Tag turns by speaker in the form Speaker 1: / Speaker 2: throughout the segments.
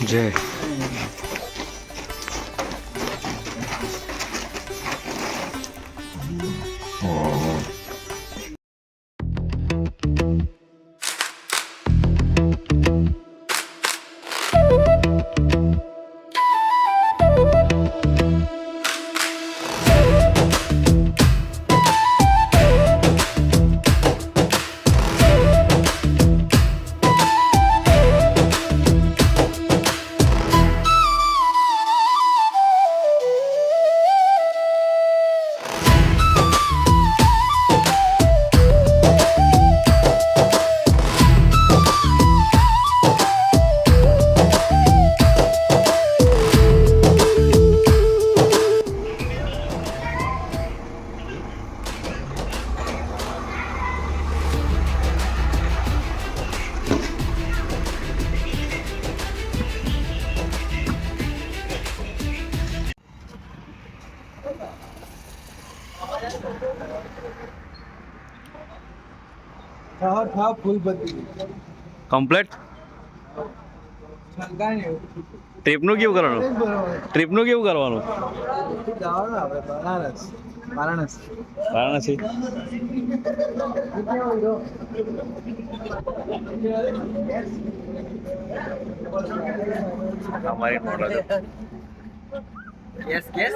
Speaker 1: जय
Speaker 2: ફૂલ બધી
Speaker 1: કમ્પ્લીટ ટ્રીપનું કેવું કરવાનું ટ્રીપનું કેવું કરવાનું
Speaker 2: જવાનું આપણે વારાણસી
Speaker 1: વારાણસી અમારી મોડલ
Speaker 2: યસ યસ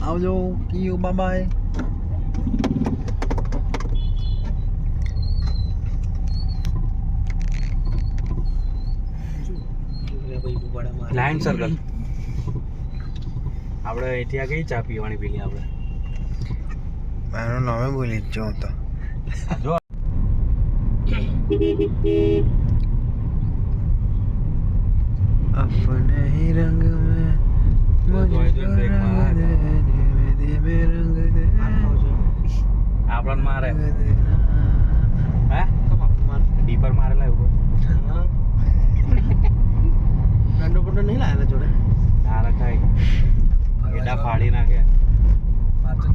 Speaker 2: આવજો કીયુ બાય
Speaker 1: લાયન સર્કલ આપણે અહીંથી આ કઈ ચા પીવાની પેલી આપણે
Speaker 2: મારું નામે ભૂલી જ હું તો
Speaker 1: જો
Speaker 2: अपने ही रंग में मुझे रंग दे
Speaker 1: આપણને મારે હે ડીપર મારેલા એવું
Speaker 2: ગંડો પટો નહીં લાયેલા જોડે
Speaker 1: ના રખાય એડા ફાડી નાખે
Speaker 2: માર તો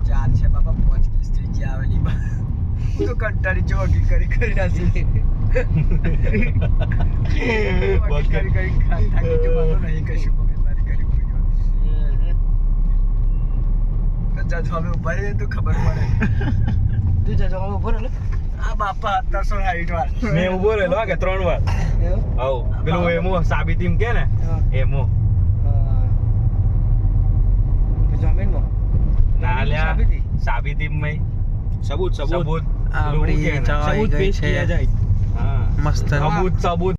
Speaker 2: ચાર છે બાપા 5 કેસ થઈ ગયા આવેલી હું તો કંટાળી જોગી કરી નાખી કરી થાકી જો માતો નહીં કશું મારી કરી કોઈ જાજો અમે ઉભા રહીએ તો ખબર પડે તું જાજો અમે ઉભો રહે આ બાપા 760 વાર
Speaker 1: મેં ઉભો રહેલો કે 3 વાર હવ પેલું એમો સાબિતીમ કે ને એમો
Speaker 2: જમીન માં
Speaker 1: ના લ્યા સાબિતીમ મય સબૂત
Speaker 2: આપણી ચવાઈ ગઈ છે
Speaker 1: હા
Speaker 2: મસ્ત
Speaker 1: સબૂત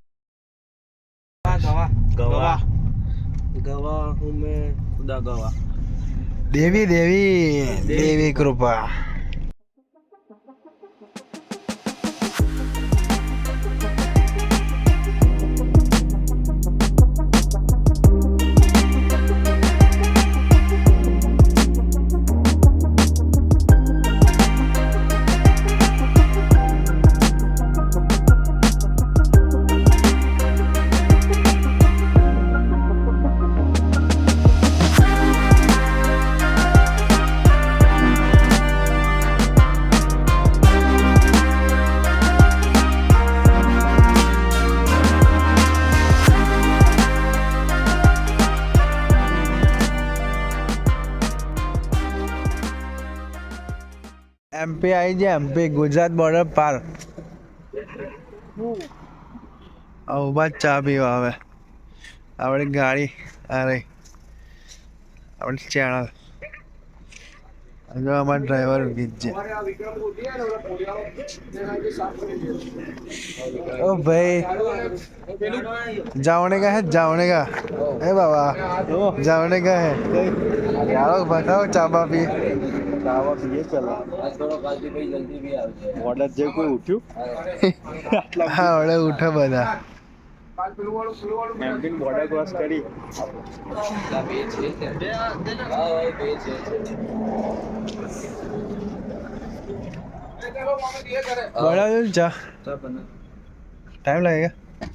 Speaker 2: गवाह हूँ मैं खुदा गवाह देवी कृपा एमपी आई जाए एमपी गुजरात बॉर्डर पार बात चा पीवा હવે આપણી ગાડી આ રહી આપણી ચેનલ જો અમારા ડ્રાઈવર ગીત છે ओ भाई जाने का है ए बाबा जाने का है यार बताओ चाबा पी
Speaker 1: ચાવા પીએ ચલો આજ થોડો કાલથી ભાઈ જલ્દી બી આવશે ઓર્ડર જે કોઈ ઉઠ્યું
Speaker 2: હા ઓર્ડર ઉઠે બધા
Speaker 1: એમપી બોર્ડર ક્રોસ કરી
Speaker 2: बड़ा चा टाइम लगेगा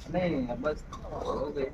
Speaker 2: નહીં બસ ઓકે.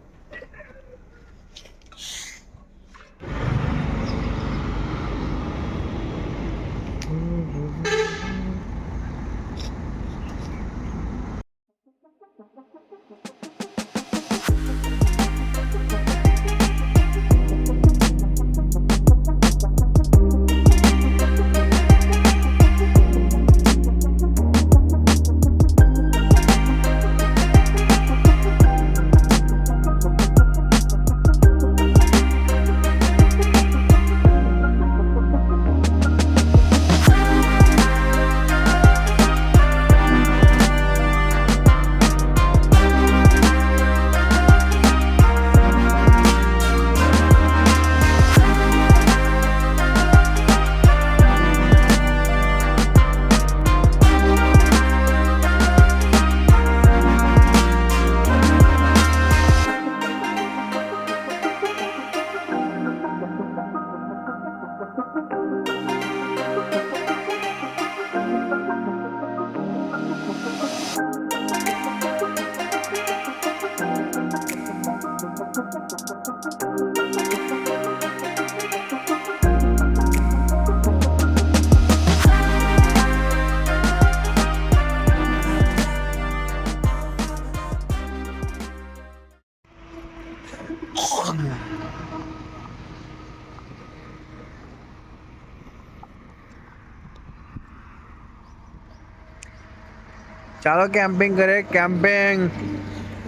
Speaker 3: ચાલો કેમ્પિંગ કરે કેમ્પિંગ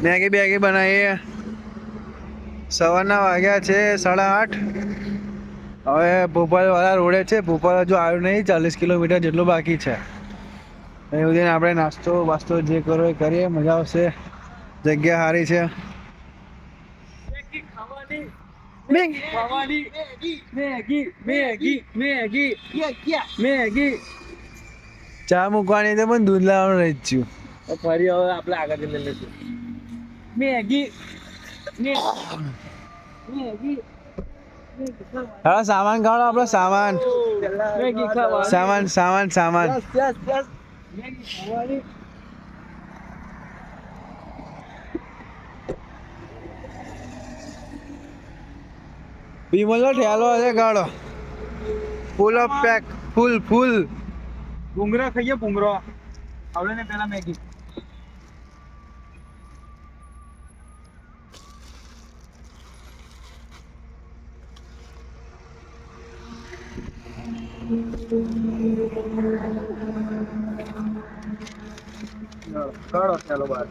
Speaker 3: મેગી બેગી બનાવીએ સવારના વાગ્યા છે 8:30 હવે ભોપાલવાળા રોડે છે ભોપાલ હજુ આવ્યું નહીં 40 કિલોમીટર જેટલું બાકી છે એ સુધી આપણે નાસ્તો વાસ્તો જે કરો એ કરીએ મજા આવશે જગ્યા સારી છે ચા મૂકવાની તો પણ દૂધ લાવવાનું રહી જ છું
Speaker 2: ફરી હવે આપણે આગળ લઈ લઈશું મેગી
Speaker 3: હા સામાન કાઢો આપણો સામાન
Speaker 2: મેગી ખાવા
Speaker 3: સામાન સામાન સામાન
Speaker 2: મેગી ખાવાની
Speaker 3: વિમલનો ઠેલો હશે કાઢો ફૂલ ઓફ પેક ફૂલ ફૂલ
Speaker 2: ભૂંગરા ખાઈએ ભૂંગરો આવડે ને પેલા મેગી કાઢો ચાલો બાર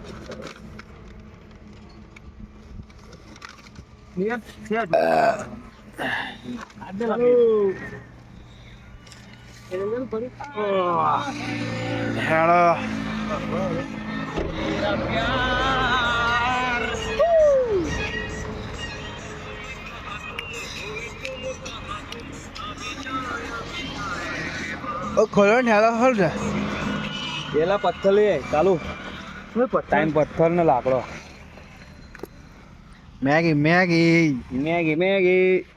Speaker 3: હેડો ઓ ખોલો ને હેડો ખોલ છે
Speaker 1: પેલા પથ્થર લઈએ ચાલુ ટાઈમ પથ્થર ને લાકડો
Speaker 3: મેગી મેગી
Speaker 1: મેગી મેગી